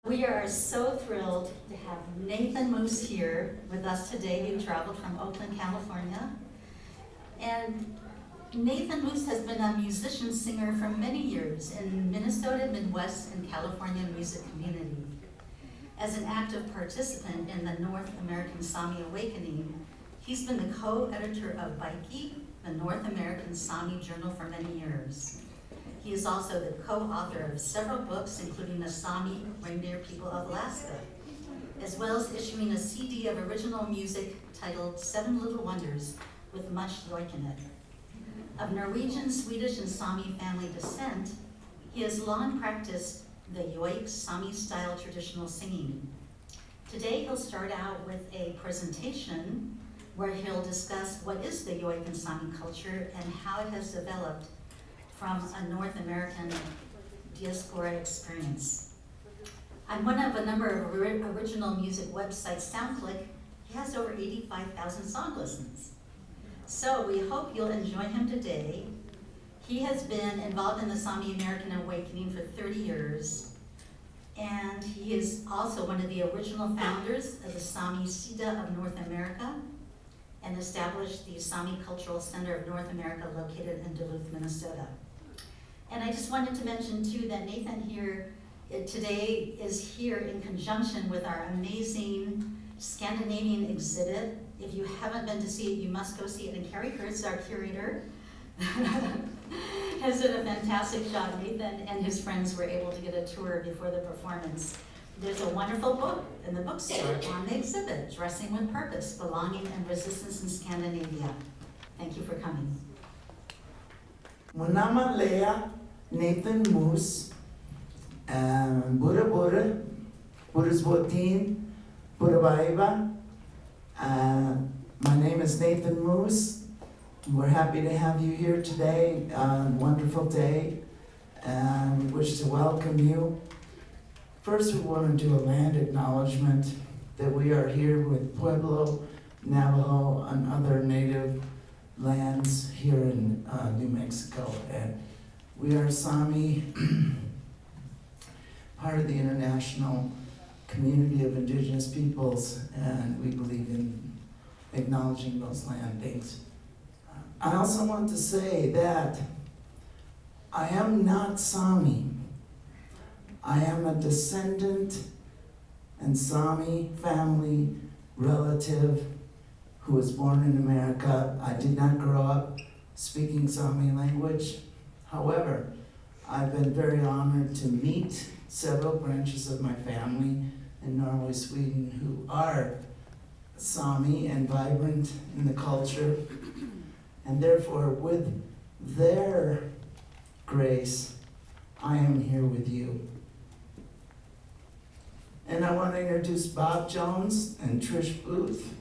We are so thrilled to have Nathan Muus here with us today. He traveled from Oakland, California. And Nathan Muus has been a musician-singer for many years in Minnesota, Midwest, and California music community. As an active participant in the North American Sami Awakening, he's been the co-editor of Baiki, the North American Sami Journal, for many years. He is also the co-author of several books, including the Sámi Reindeer People of Alaska, as well as issuing a CD of original music titled 7 Little Wonders, with much Joik in it. Of Norwegian, Swedish, and Sami family descent, he has long practiced the Yoik Sami-style traditional singing. Today he'll start out with a presentation where he'll discuss what is the Yoik and Sami culture and how it has developed from a North American diaspora experience. On one of a number of original music websites, SoundClick, he has over 85,000 song listens. So we hope you'll enjoy him today. He has been involved in the Sámi American Awakening for 30 years, and he is also one of the original founders of the Sámi Sida of North America, and established the Sámi Cultural Center of North America located in Duluth, Minnesota. And I just wanted to mention too that Nathan here today is here in conjunction with our amazing Scandinavian exhibit. If you haven't been to see it, you must go see it. And Carrie Kurtz, our curator, has done a fantastic job. Nathan and his friends were able to get a tour before the performance. There's a wonderful book in the bookstore on the exhibit, Dressing with Purpose, Belonging and Resistance in Scandinavia. Thank you for coming. Munama Lea, Nathan Muus, Bura Burisbotin, Burabaiba. My name is Nathan Muus. We're happy to have you here today. Wonderful day. We wish to welcome you. First, we want to do a land acknowledgement that we are here with Pueblo, Navajo, and other native lands here in New Mexico. And we are Sami, part of the international community of indigenous peoples, and we believe in acknowledging those land things. I also want to say that I am not Sami. I am a descendant and Sami family relative who was born in America. I did not grow up speaking Sami language. However, I've been very honored to meet several branches of my family in Norway, Sweden, who are Sami and vibrant in the culture. And therefore, with their grace, I am here with you. And I want to introduce Bob Jones and Trish Booth,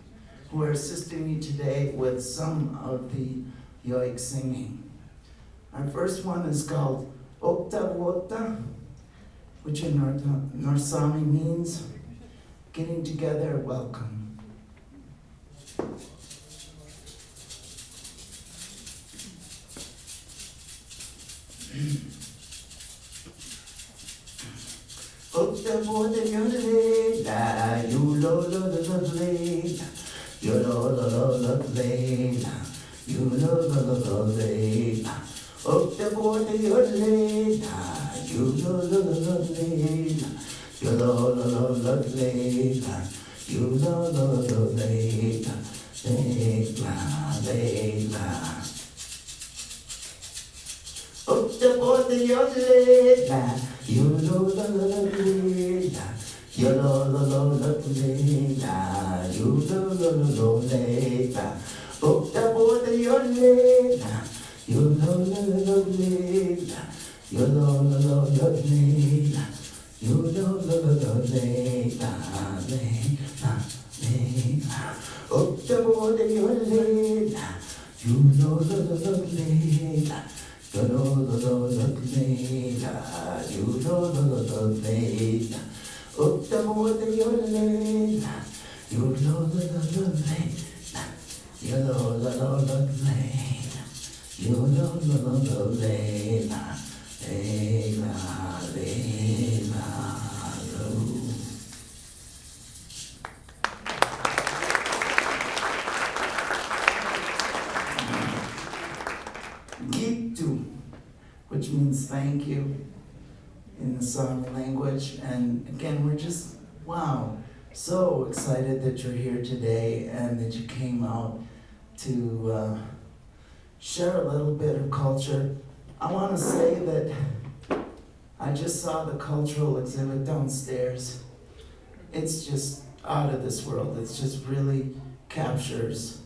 who are assisting me today with some of the Yoik singing. Our first one is called Okta Wota, which in North Sami means getting together, welcome. Okta Wota yodele la, you lo lo lo lo le, you lo lo lo lo le, you lo lo lo lo le. Okta Wota yodele la, you lo lo lo lo le, you lo lo lo lo le, you lo lo lo le, le. Okta Wota yodele la, you lo lo lo lo le, you lo lo lo lo le, you lo lo lo lo le. Okta Wota yodele la, you lo lo lo lo le, you lo lo lo lo le, you lo lo lo lo le, Okta Wota yodele la, you lo lo lo lo le, you lo lo lo lo le, you lo lo lo lo le. Okta Wota yodele la, you lo lo lo lo le, you lo lo lo lo le, you lo lo lo lo le, le la le la lo. thank you in the Sami language. And again, we're just, wow, so excited that you're here today and that you came out to share a little bit of culture. I want to say that I just saw the cultural exhibit downstairs. It's just out of this world. It just really captures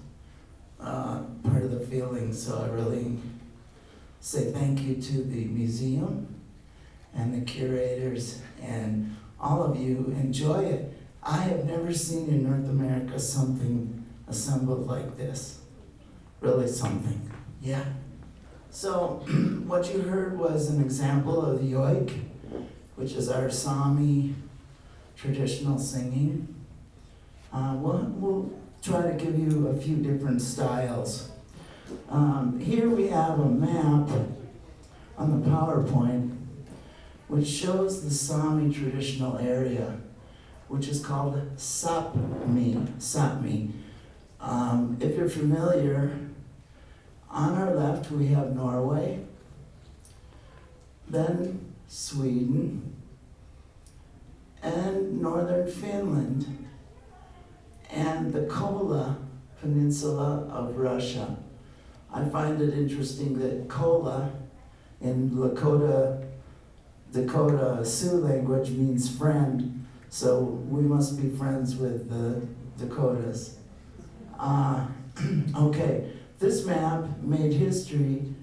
part of the feeling. So I really say thank you to the museum and the curators and all of you. Enjoy it. I have never seen in North America something assembled like this. Really something. Yeah. So what you heard was an example of the Yoik, which is our Sami traditional singing. We'll try to give you a few different styles. Here we have a map on the PowerPoint which shows the Sami traditional area, which is called Sápmi. If you're familiar, on our left we have Norway, then Sweden, and northern Finland, and the Kola Peninsula of Russia. I find it interesting that Kola in Dakota Sioux language means friend, so we must be friends with the Dakotas. Okay, this map made history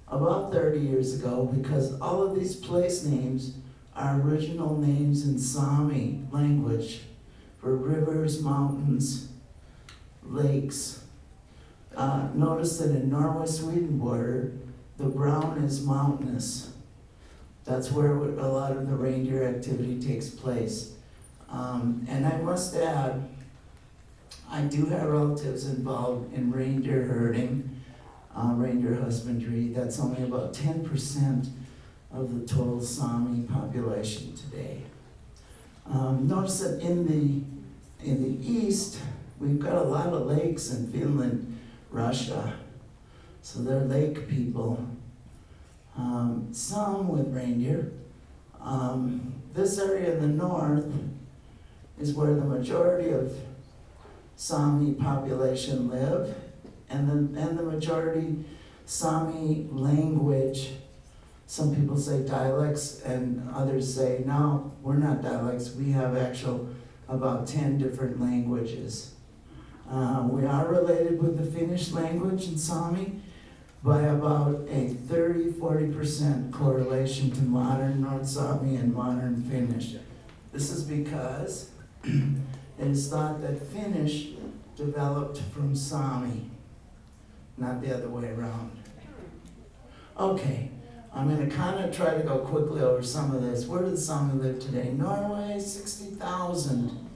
about 30 years ago because all of these place names are original names in Sami language for rivers, mountains, lakes. Notice that in Norway-Sweden border, the brown is mountainous. That's where a lot of the reindeer activity takes place. And I must add, I do have relatives involved in reindeer herding, reindeer husbandry. That's only about 10% of the total Sami population today. Notice that in the east, we've got a lot of lakes in Finland, Russia. So they're lake people. Some with reindeer. This area in the north is where the majority of Sami population live, and the majority Sami language. Some people say dialects, and others say, no, we're not dialects. We have about 10 different languages. We are related with the Finnish language in Sami by about a 30-40% correlation to modern North Sami and modern Finnish. This is because it is thought that Finnish developed from Sami, not the other way around. Okay, I'm going to kind of try to go quickly over some of this. Where do the Sami live today? Norway, 60,000.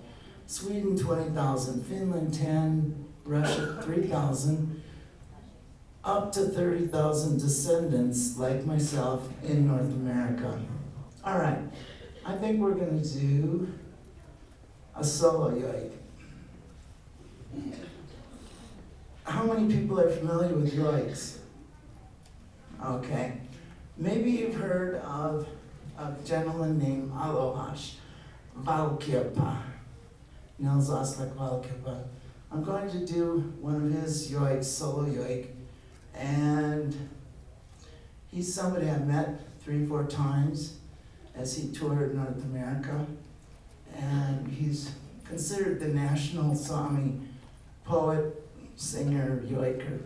Sweden, 20,000. Finland, 10. Russia, 3,000. Up to 30,000 descendants, like myself, in North America. All right, I think we're going to do a solo Yoik. How many people are familiar with Yoiks? Okay. Maybe you've heard of a gentleman named Alohash, Valkeapa. Nils Oslak Valkeapa. I'm going to do one of his Yoiks, solo Yoik, and he's somebody I met 3-4 times as he toured North America, and he's considered the national Sami poet, singer, Joiker.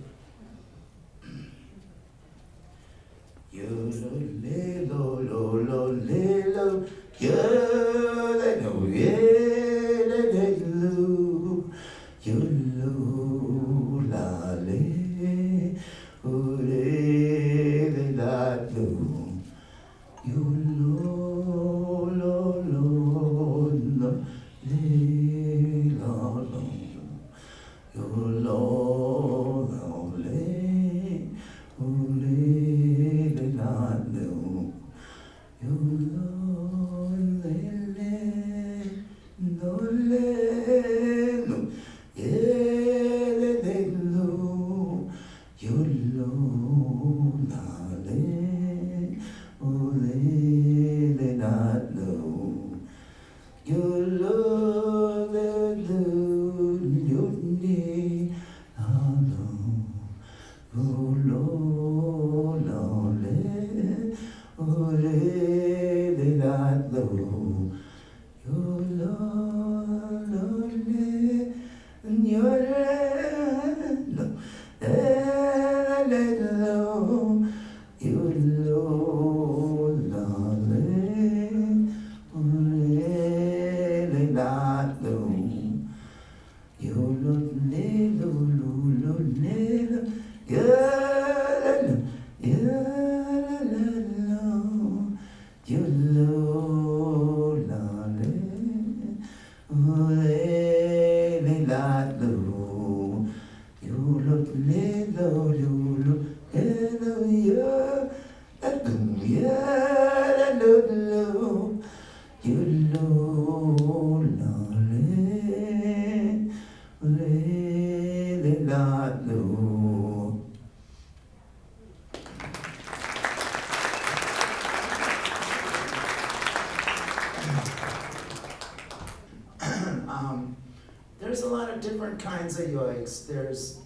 There's a lot of different kinds of yoiks. There's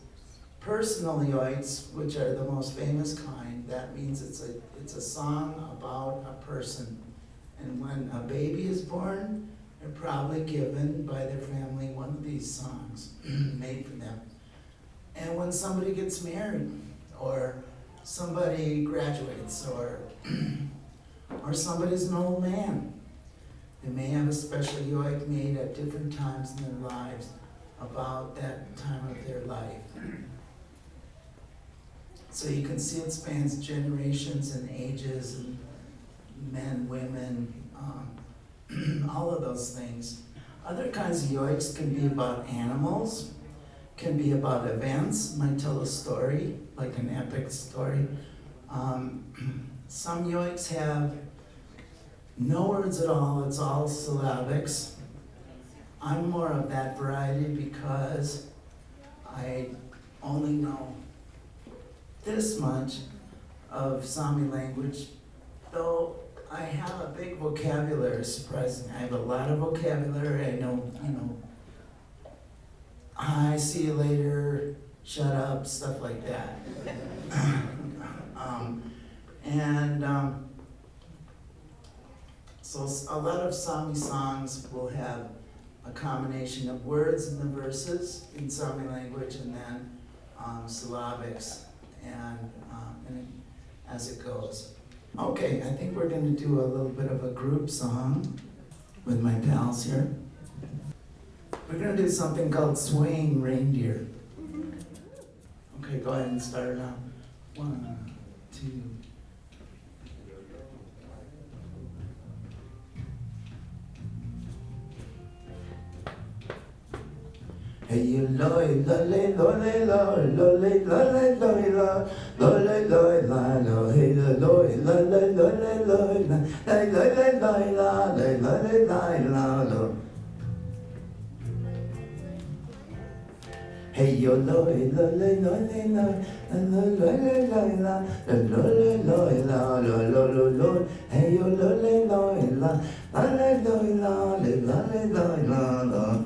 personal yoiks, which are the most famous kind. That means it's a song about a person. And when a baby is born, they're probably given by their family one of these songs made for them. And when somebody gets married, or somebody graduates, or somebody's an old man, they may have a special yoik made at different times in their lives about that time of their life. So you can see it spans generations and ages, and men, women, all of those things. Other kinds of yoiks can be about animals, can be about events, might tell a story, like an epic story. Some yoiks have no words at all, it's all syllabics. I'm more of that variety because I only know this much of Sami language, though I have a big vocabulary, surprisingly. I have a lot of vocabulary. I know, hi, see you later, shut up, stuff like that. So a lot of Sami songs will have a combination of words in the verses in Sami language, and then syllabics, and as it goes. Okay, I think we're going to do a little bit of a group song with my pals here. We're going to do something called Swaying Reindeer. Okay, go ahead and start it out. 1, 2. Hey you loy lolly lolly lolly lolly lolly lolly lolly lolly lolly hey loy lolly lolly lolly hey lolly lolly lolly lolly lolly hey yo lolly lolly lolly lolly lolly lolly lolly lolly hey yo lolly lolly lolly lolly lolly.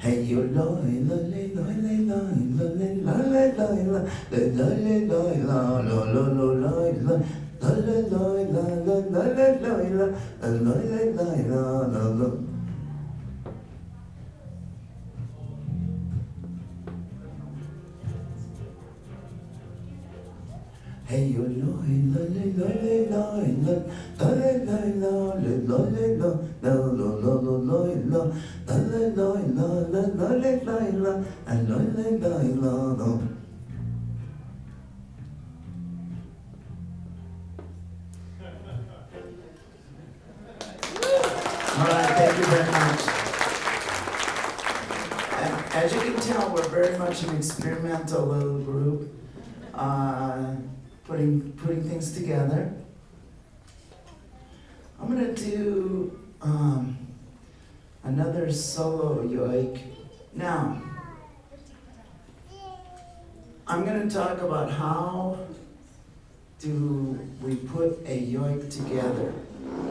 Hey you loy lolly lolly lolly lolly lolly lolly lolly lolly lolly lolly. Hey you loy lolly lolly lolly lolly lolly lolly lolly. All right, thank you very much. And as you can tell, we're very much an experimental little group, putting things together. I'm gonna do another solo yoik. Now, I'm gonna talk about how do we put a yoik together?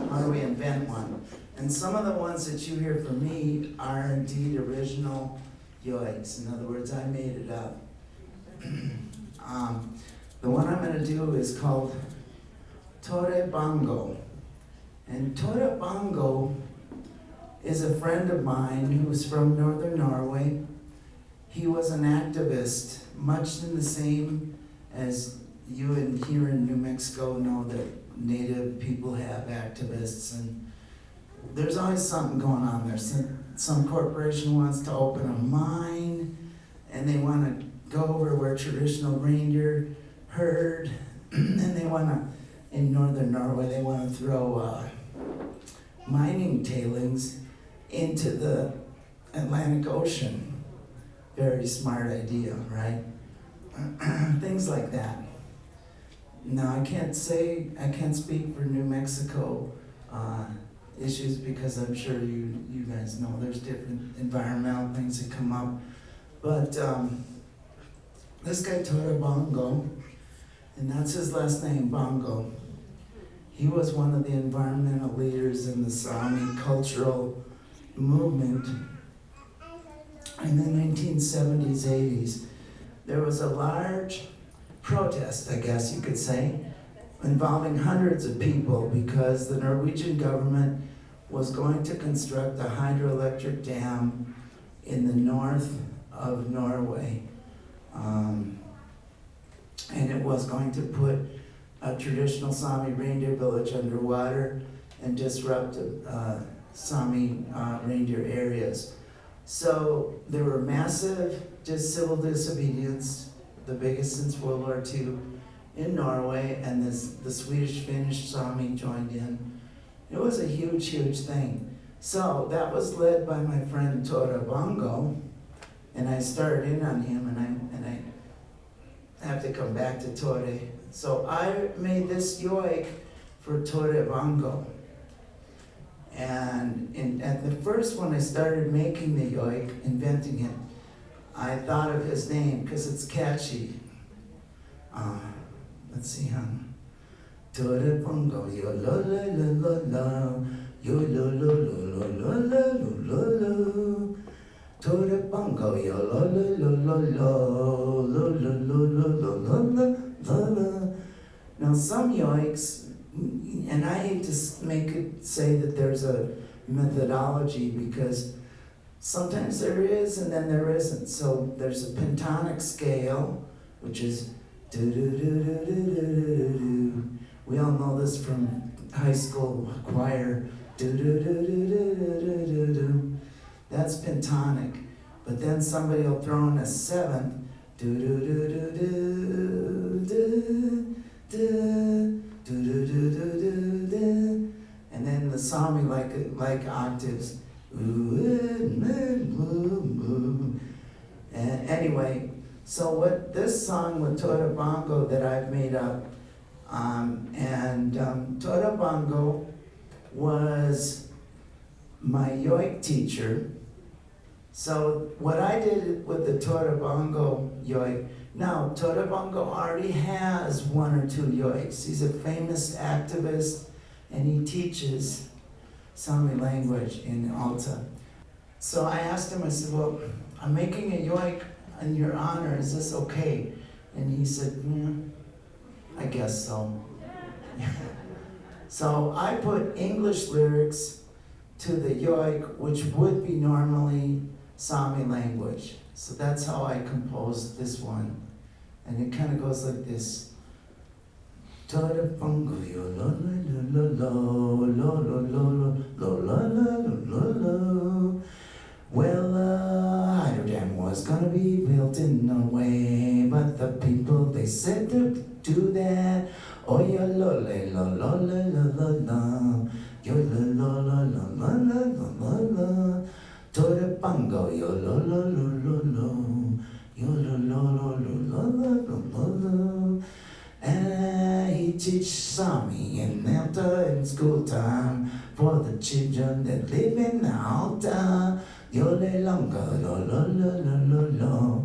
How do we invent one? And some of the ones that you hear from me are indeed original yoiks. In other words, I made it up. one I'm going to do is called Tore Bongo. And Tore Bongo is a friend of mine who's from northern Norway. He was an activist, much in the same as you here in New Mexico know that Native people have activists, and there's always something going on there. Some corporation wants to open a mine, and they want to go over where traditional reindeer herd, and they want to, in northern Norway, they want to throw mining tailings into the Atlantic Ocean. Very smart idea, right? Things like that. Now, I can't speak for New Mexico issues because I'm sure you guys know there's different environmental things that come up. But this guy, Tore Bongo, and that's his last name, Bongo, he was one of the environmental leaders in the Sami cultural movement in the 1970s, 80s. There was a large protest, I guess you could say, involving hundreds of people because the Norwegian government was going to construct a hydroelectric dam in the north of Norway. And it was going to put a traditional Sami reindeer village underwater and disrupt Sami reindeer areas. So there were massive civil disobedience, the biggest since World War II, in Norway, and the Swedish-Finnish Sami joined in. It was a huge, huge thing. So that was led by my friend Tore Bongo, and I started in on him, and I have to come back to Tore. So I made this yoik for Tore Bongo. And at the first when I started making the yoik, inventing it, I thought of his name because it's catchy. Let's see, Tore Bongo, yo la la la la la, yo la la la la la la la la. Tore Bongo, yo la la la la la la la la la la la. Now some yoiks, and I hate to say that there's a methodology because sometimes there is and then there isn't. So there's a pentonic scale, which is do do do do do do do. We all know this from high school choir. Do do do do do do do do. That's pentonic. But then somebody will throw in a seventh. Do do do do do do do. Do do do do do do, and then the Sami like octaves. And anyway, so what this song with Tore Bongo that I've made up, Tore Bongo was my yoik teacher. So what I did with the Tore Bongo yoik. Now, Tore Bongo already has one or two yoiks. He's a famous activist, and he teaches Sami language in Alta. So I asked him, I said, well, I'm making a yoik in your honor, is this okay? And he said, I guess so. So I put English lyrics to the yoik, which would be normally Sami language. So that's how I composed this one. And it kind of goes like this. Tore Bongo yo la la la la la la la la la la. Well, hydro dam was gonna be built in Norway, but the people they said to do that. Oh yeah, la la la la la la la. Yo la la la la la la la la. Tore Bongo yo la la la la la. Yo la la la la la la la la. And he teach Sami in Alta in school time for the children that live in Alta. Yo le longa la la la la la la.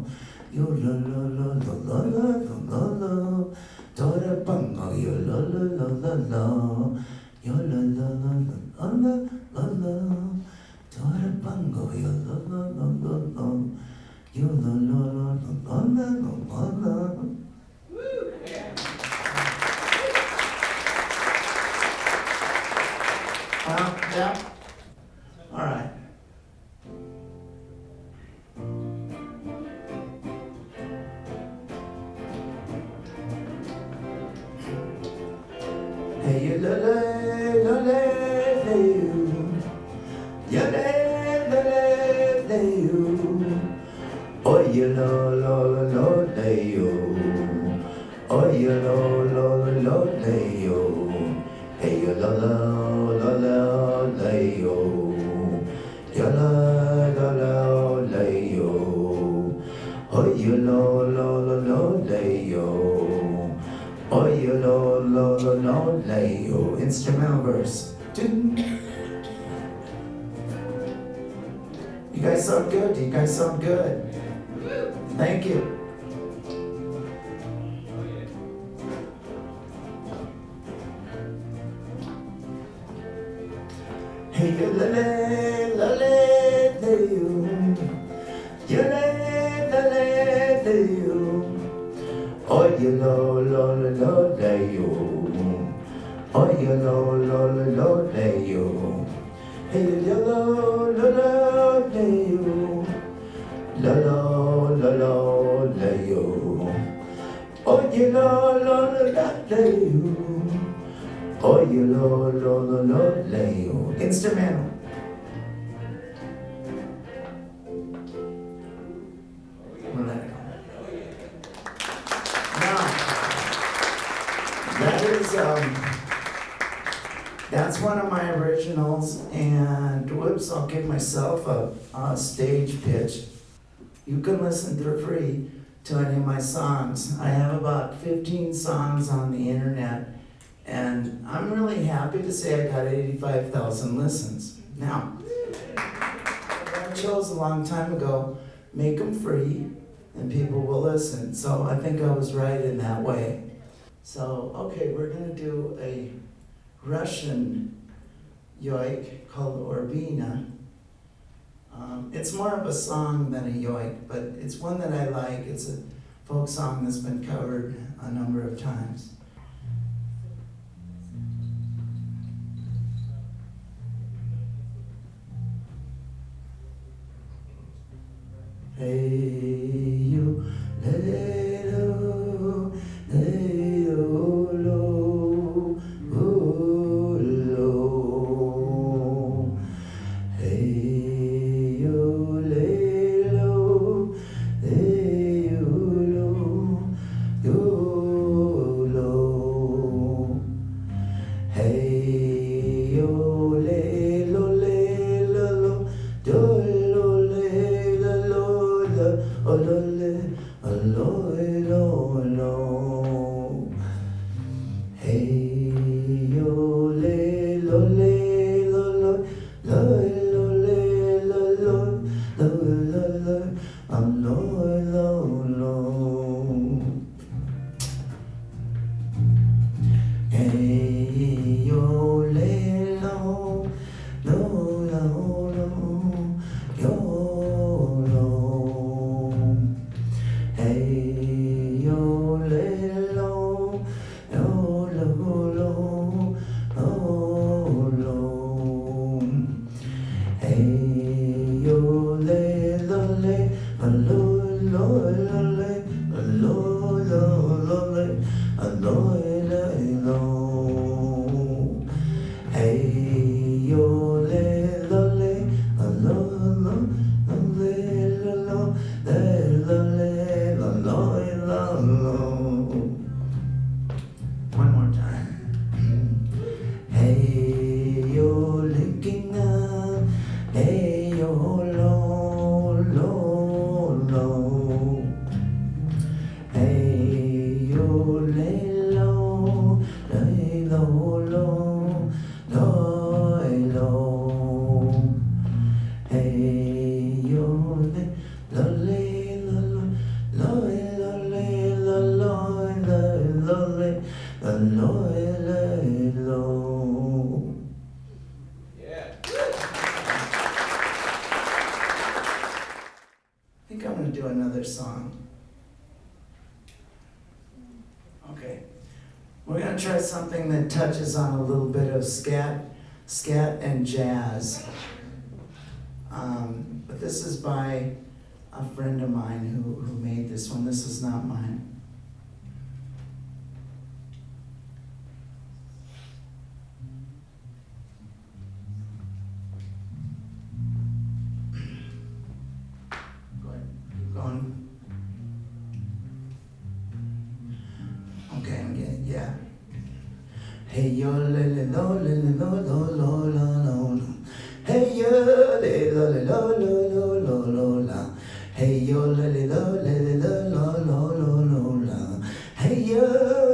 Yo la la la la la la la la. Tore Bongo yo la la la la la. Yo la la la la la la la. Tore Bongo yo la la la la la. Yo la la la la la la la la. Hey, you la la la la la you. Ya la la la la you. Oh, you la la la la la you. Oh, you la la la la la you. Hey, you la la la la la you. Ya la la la la you. Oh, you la la la la la you. Oh, you la la la la la you. Instrumental verse. You guys sound good. You guys sound good. Thank you. Hey, you la la la la la you. You la la la la you. Oh, you la la la la la you. Oh, you la la la la la you. Hey, you la la la la you. La la la la la you. Oh, you la la la la la you. Oh, you la la la la la you. Instrumental. We'll let it go. Now, that's one of my originals, and whoops, I'll give myself a stage pitch. You can listen for free to any of my songs. I have about 15 songs on the internet, and I'm really happy to say I got 85,000 listens. Now, I chose a long time ago, make them free, and people will listen. So I think I was right in that way. So, okay, we're gonna do a Russian yoik called Orbina. It's more of a song than a yoik, but it's one that I like. It's a folk song that's been covered a number of times. Hey, you, le-lo, le-lo-lo, oh-lo. Hey, you, le-lo, le-lo, yo-lo. Hey, you, le-lo, le-lo, yo-lo, le-lo, olole, olole, olole. Hey, yo, le, lo, le, lo, lo, lo, lo, le, lo, lo, lo, lo, lo, lo, lo. Hey, yo, le, lo, lo, lo, lo, yo. Hey, yo, le, lo, lo, lo, lo, lo, lo. Hey, yo, le, lo, le, lo, lo, lo, le, lo, lo, lo, le, lo, lo. Hey, yo, le, lo, le, lo, lo, lo, le, lo, lo, le, lo, le. One more time. Hey, yo, licking up. Hey, yo, lo, lo, lo. Hey, yo, lay low, lay low, low, lay low. Hey, yo, lay, lo, yeah. I think I'm going to do another song. Okay. We're going to try something that touches on a little bit of scat and jazz. But this is by a friend of mine who made this one. This is not mine. Yeah. Hey yo le le lo le le lo lo lo lo lo. Hey yo le lo le lo lo lo lo lo la. Hey yo le le lo le le lo lo lo lo lo la. Hey yo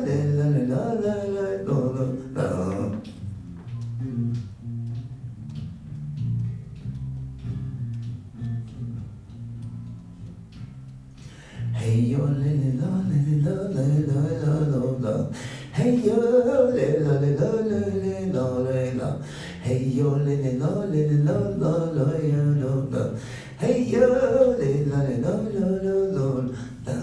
le lo le lo lo lo lo lo. Hey yo le le lo le le lo le lo lo lo lo. Hey yo le lo le lo le le lo le lo. Hey yo le le lo le le lo lo lo yo lo lo. Hey yo le lo le lo lo lo lo lo.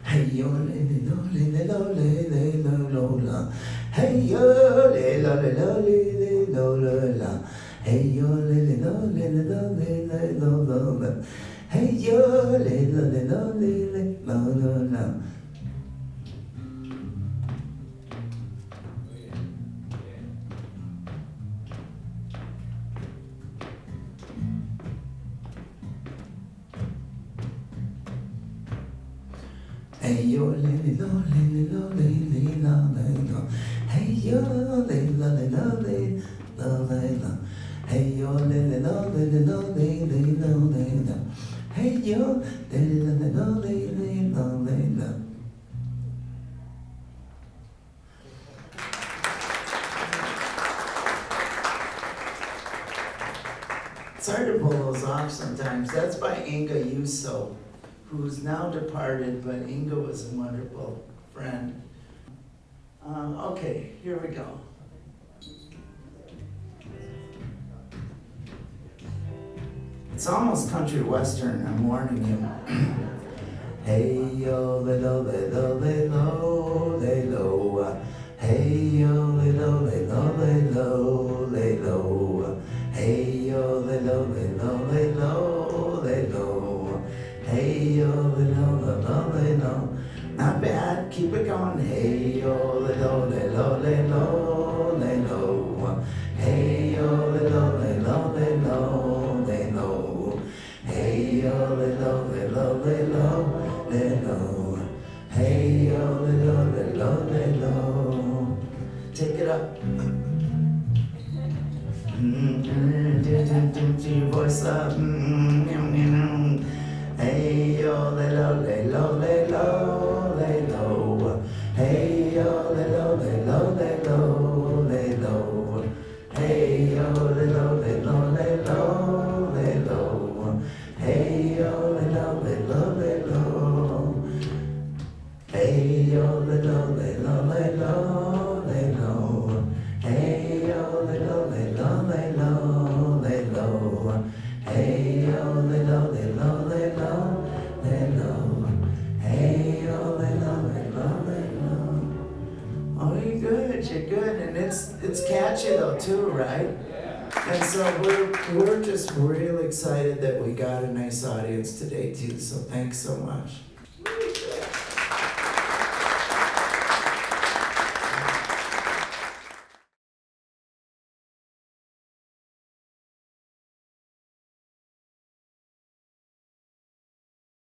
Hey yo le le lo le le lo le le lo lo la. Hey yo le lo le lo le le lo lo la. Hey yo le le lo le le lo le le lo lo la. Hey yo le lo le lo le le lo lo la. Hey yo le le lo le le lo le le lo le lo. Hey yo le lo le lo le lo le lo. Hey yo le le lo le le lo le le lo le lo. Hey yo le le le lo le le lo le lo. It's hard to pull those off sometimes. That's by Inga Yuso, who's now departed, but Inga was a wonderful friend. Okay, here we go. It's almost country western, I'm warning you. Hey yo, le lo le lo le lo le lo. Hey yo, le lo le lo le lo le lo. Hey yo, le lo le lo le lo le lo. Hey yo, le lo le lo le lo. Not bad, keep it going. Hey yo, le lo le lo le lo le lo. Hey yo, le lo le lo le lo le lo. Hey yo, le lo le lo le lo le lo. Hey yo, le lo le lo le lo. Take it up. Do your voice up. Hey yo, le lo le lo le lo le lo. Hey yo, le lo le lo le lo le lo. Hey yo, le lo le lo le lo le lo. Hey yo, le lo le lo le lo. Hey yo, le lo le lo le lo le lo. Hey yo, le lo le lo le lo le lo. Hey yo, le lo le lo le lo le lo. Hey yo, le lo le lo le lo. Oh, you're good, and it's catchy though too, right? And so we're just real excited that we got a nice audience today too. So thanks so much.